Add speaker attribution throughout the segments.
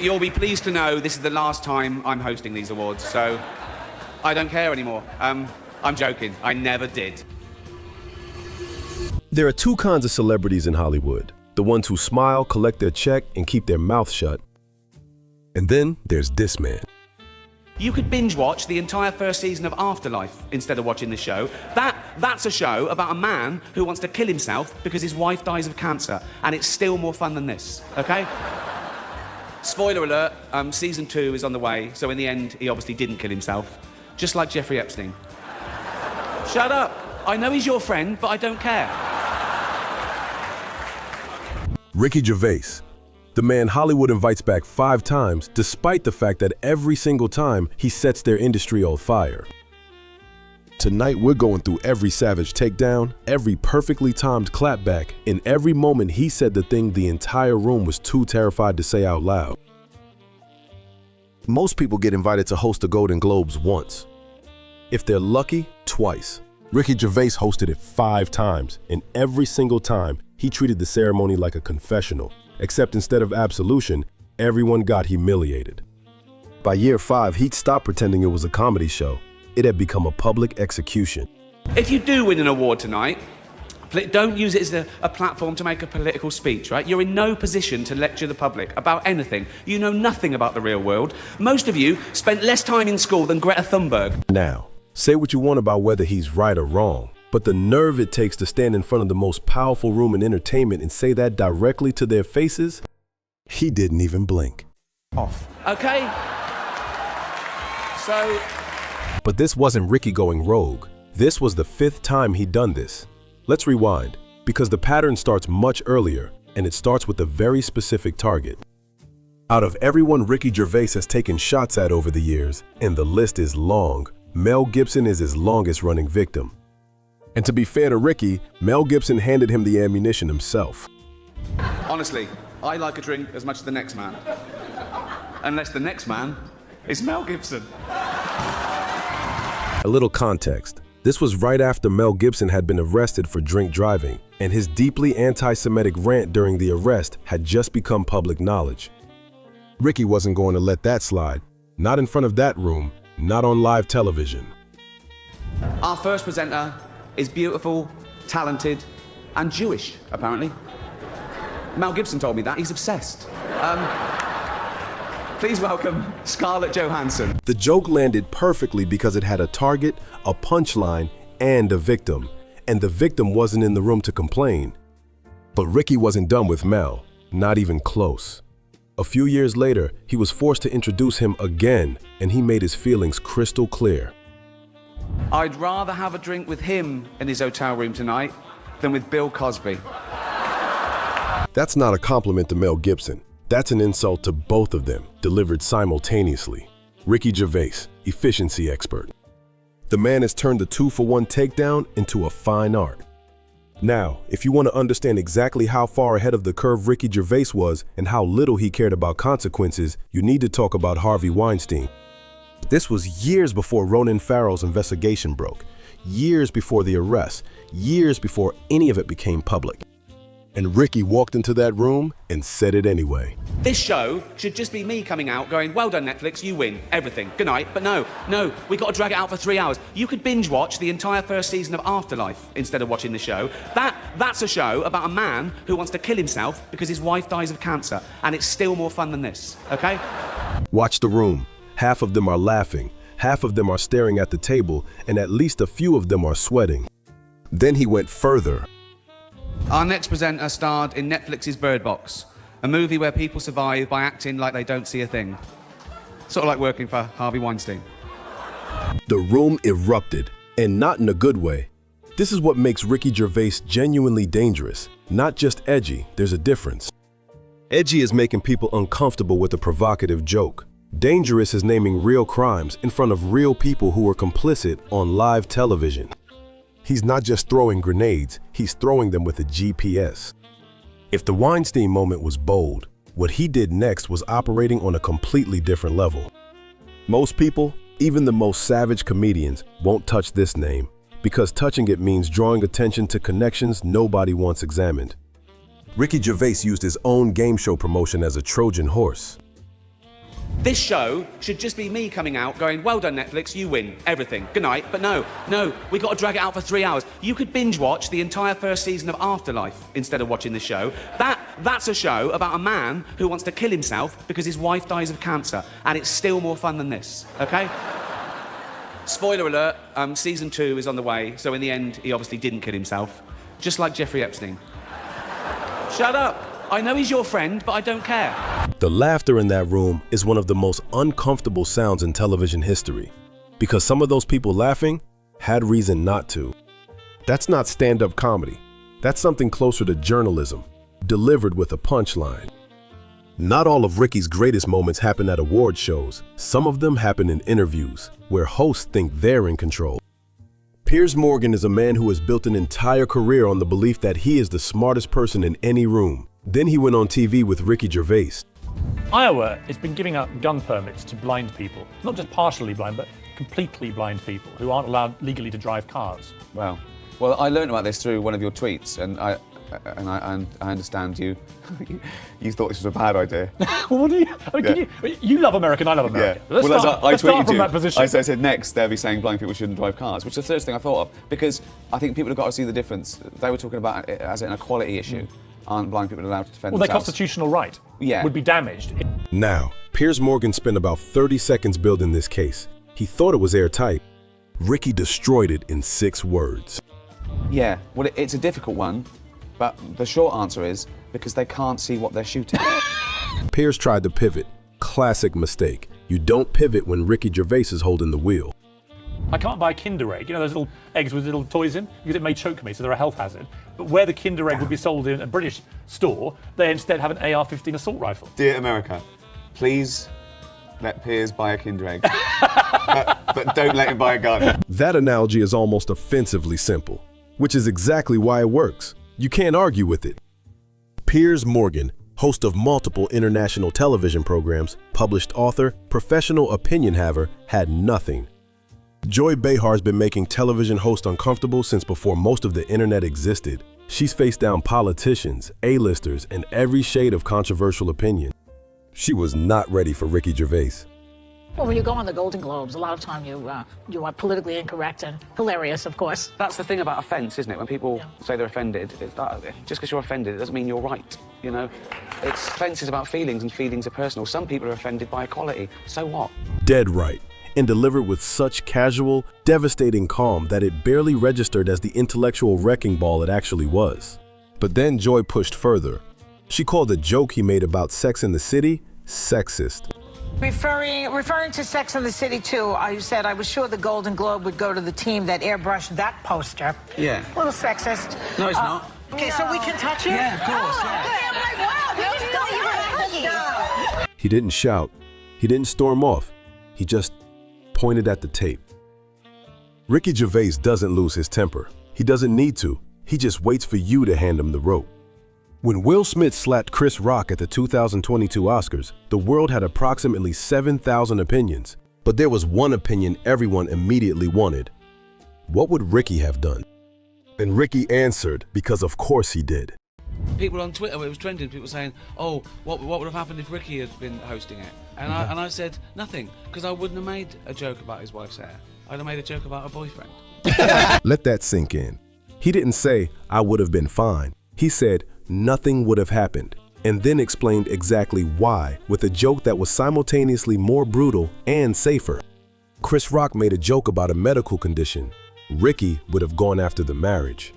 Speaker 1: You'll be pleased to know this is the last time I'm hosting these awards, so I don't care anymore. I'm joking. I never did.
Speaker 2: There are two kinds of celebrities in Hollywood. The ones who smile, collect their check, and keep their mouth shut. And then there's this man.
Speaker 1: You could binge watch the entire first season of Afterlife instead of watching this show. That's a show about a man who wants to kill himself because his wife dies of cancer, and it's still more fun than this, okay? Spoiler alert, season 2 is on the way, so in the end, he obviously didn't kill himself, just like Jeffrey Epstein. Shut up. I know he's your friend, but I don't care.
Speaker 2: Ricky Gervais, the man Hollywood invites back 5 times, despite the fact that every single time he sets their industry on fire. Tonight, we're going through every savage takedown, every perfectly timed clapback, and every moment he said the thing the entire room was too terrified to say out loud. Most people get invited to host the Golden Globes once. If they're lucky, twice. Ricky Gervais hosted it 5 times, and every single time, he treated the ceremony like a confessional, except instead of absolution, everyone got humiliated. By year 5, he'd stopped pretending it was a comedy show. It had become a public execution.
Speaker 1: If you do win an award tonight, don't use it as a platform to make a political speech, right? You're in no position to lecture the public about anything. You know nothing about the real world. Most of you spent less time in school than Greta Thunberg.
Speaker 2: Now, say what you want about whether he's right or wrong, but the nerve it takes to stand in front of the most powerful room in entertainment and say that directly to their faces, he didn't even blink.
Speaker 1: Off. Okay? So...
Speaker 2: But this wasn't Ricky going rogue. This was the 5th time he'd done this. Let's rewind, because the pattern starts much earlier, and it starts with a very specific target. Out of everyone Ricky Gervais has taken shots at over the years, and the list is long, Mel Gibson is his longest-running victim. And to be fair to Ricky, Mel Gibson handed him the ammunition himself.
Speaker 1: Honestly, I like a drink as much as the next man. Unless the next man is Mel Gibson.
Speaker 2: A little context. This was right after Mel Gibson had been arrested for drink driving, and his deeply anti-Semitic rant during the arrest had just become public knowledge. Ricky wasn't going to let that slide. Not in front of that room, not on live television.
Speaker 1: Our first presenter is beautiful, talented, and Jewish, apparently. Mel Gibson told me that. He's obsessed. Please welcome Scarlett Johansson.
Speaker 2: The joke landed perfectly because it had a target, a punchline, and a victim. And the victim wasn't in the room to complain. But Ricky wasn't done with Mel, not even close. A few years later, he was forced to introduce him again, and he made his feelings crystal clear.
Speaker 1: I'd rather have a drink with him in his hotel room tonight than with Bill Cosby.
Speaker 2: That's not a compliment to Mel Gibson. That's an insult to both of them, delivered simultaneously. Ricky Gervais, efficiency expert. The man has turned the 2-for-1 takedown into a fine art. Now, if you want to understand exactly how far ahead of the curve Ricky Gervais was and how little he cared about consequences, you need to talk about Harvey Weinstein. This was years before Ronan Farrow's investigation broke, years before the arrest, years before any of it became public. And Ricky walked into that room and said it anyway.
Speaker 1: This show should just be me coming out going, well done Netflix, you win, everything, good night. But no, we got to drag it out for 3 hours. You could binge watch the entire first season of Afterlife instead of watching the show. That's a show about a man who wants to kill himself because his wife dies of cancer, and it's still more fun than this, okay?
Speaker 2: Watch the room. Half of them are laughing, half of them are staring at the table, and at least a few of them are sweating. Then he went further.
Speaker 1: Our next presenter starred in Netflix's Bird Box, a movie where people survive by acting like they don't see a thing. Sort of like working for Harvey Weinstein.
Speaker 2: The room erupted, and not in a good way. This is what makes Ricky Gervais genuinely dangerous. Not just edgy, there's a difference. Edgy is making people uncomfortable with a provocative joke. Dangerous is naming real crimes in front of real people who were complicit on live television. He's not just throwing grenades, he's throwing them with a GPS. If the Weinstein moment was bold, what he did next was operating on a completely different level. Most people, even the most savage comedians, won't touch this name, because touching it means drawing attention to connections nobody wants examined. Ricky Gervais used his own game show promotion as a Trojan horse.
Speaker 1: This show should just be me coming out going, well done, Netflix, you win everything. Good night. But no, we got to drag it out for 3 hours. You could binge watch the entire first season of Afterlife instead of watching this show. That's a show about a man who wants to kill himself because his wife dies of cancer. And it's still more fun than this, okay? Spoiler alert, season 2 is on the way. So in the end, he obviously didn't kill himself. Just like Jeffrey Epstein. Shut up. I know he's your friend, but I don't care.
Speaker 2: The laughter in that room is one of the most uncomfortable sounds in television history, because some of those people laughing had reason not to. That's not stand-up comedy. That's something closer to journalism, delivered with a punchline. Not all of Ricky's greatest moments happen at award shows. Some of them happen in interviews, where hosts think they're in control. Piers Morgan is a man who has built an entire career on the belief that he is the smartest person in any room. Then he went on TV with Ricky Gervais.
Speaker 3: Iowa has been giving out gun permits to blind people, not just partially blind, but completely blind people who aren't allowed legally to drive cars.
Speaker 4: Wow. Well, I learned about this through one of your tweets, and I understand you thought this was a bad idea.
Speaker 3: What do you? I mean, you love America, I love America.
Speaker 4: Yeah.
Speaker 3: Let's start from
Speaker 4: you.
Speaker 3: that position.
Speaker 4: I said next they'll be saying blind people shouldn't drive cars, which is the first thing I thought of, because I think people have got to see the difference. They were talking about it as an equality issue. Aren't blind people allowed to defend
Speaker 3: themselves? Their constitutional right would be damaged.
Speaker 2: Now, Piers Morgan spent about 30 seconds building this case. He thought it was airtight. Ricky destroyed it in 6 words.
Speaker 4: Yeah, well, it's a difficult one, but the short answer is because they can't see what they're shooting.
Speaker 2: Piers tried to pivot. Classic mistake. You don't pivot when Ricky Gervais is holding the wheel.
Speaker 3: I can't buy a Kinder Egg, you know those little eggs with little toys in, because it may choke me, so they're a health hazard. But where the Kinder Egg would be sold in a British store, they instead have an AR-15 assault rifle.
Speaker 4: Dear America, please let Piers buy a Kinder Egg, but don't let him buy a gun.
Speaker 2: That analogy is almost offensively simple, which is exactly why it works. You can't argue with it. Piers Morgan, host of multiple international television programs, published author, professional opinion haver, had nothing. Joy Behar's been making television hosts uncomfortable since before most of the internet existed. She's faced down politicians, A-listers, and every shade of controversial opinion. She was not ready for Ricky Gervais.
Speaker 5: Well, when you go on the Golden Globes, a lot of time you are politically incorrect and hilarious, of course.
Speaker 1: That's the thing about offence, isn't it? When people say they're offended, it's that, just because you're offended, it doesn't mean you're right, you know? Offence is about feelings, and feelings are personal. Some people are offended by equality. So what?
Speaker 2: Dead right. And delivered with such casual, devastating calm that it barely registered as the intellectual wrecking ball it actually was. But then Joy pushed further. She called a joke he made about Sex and the City sexist.
Speaker 6: Referring to Sex and the City too, I said I was sure the Golden Globe would go to the team that airbrushed that poster.
Speaker 1: Yeah.
Speaker 6: A little sexist.
Speaker 1: No, it's not.
Speaker 6: Okay, so we can touch it?
Speaker 1: Yeah, of course.
Speaker 2: He didn't shout. He didn't storm off. He just pointed at the tape. Ricky Gervais doesn't lose his temper. He doesn't need to. He just waits for you to hand him the rope. When Will Smith slapped Chris Rock at the 2022 Oscars, the world had approximately 7,000 opinions. But there was one opinion everyone immediately wanted. What would Ricky have done? And Ricky answered, because of course he did.
Speaker 1: People on Twitter, it was trending, people saying, oh, what would have happened if Ricky had been hosting it? And I said, nothing, because I wouldn't have made a joke about his wife's hair. I'd have made a joke about her boyfriend.
Speaker 2: Let that sink in. He didn't say, I would have been fine. He said, nothing would have happened, and then explained exactly why with a joke that was simultaneously more brutal and safer. Chris Rock made a joke about a medical condition. Ricky would have gone after the marriage.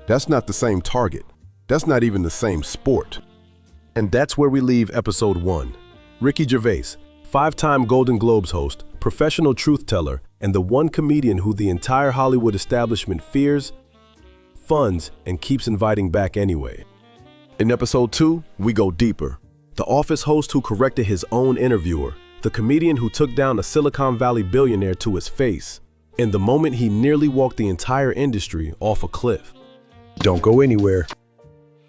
Speaker 2: That's not the same target. That's not even the same sport. And that's where we leave episode 1. Ricky Gervais, 5-time Golden Globes host, professional truth teller, and the one comedian who the entire Hollywood establishment fears, funds, and keeps inviting back anyway. In episode 2, we go deeper. The Office host who corrected his own interviewer, the comedian who took down a Silicon Valley billionaire to his face, in the moment he nearly walked the entire industry off a cliff. Don't go anywhere.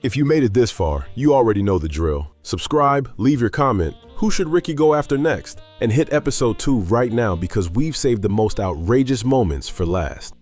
Speaker 2: If you made it this far, you already know the drill. Subscribe, leave your comment, who should Ricky go after next? And hit episode 2 right now because we've saved the most outrageous moments for last.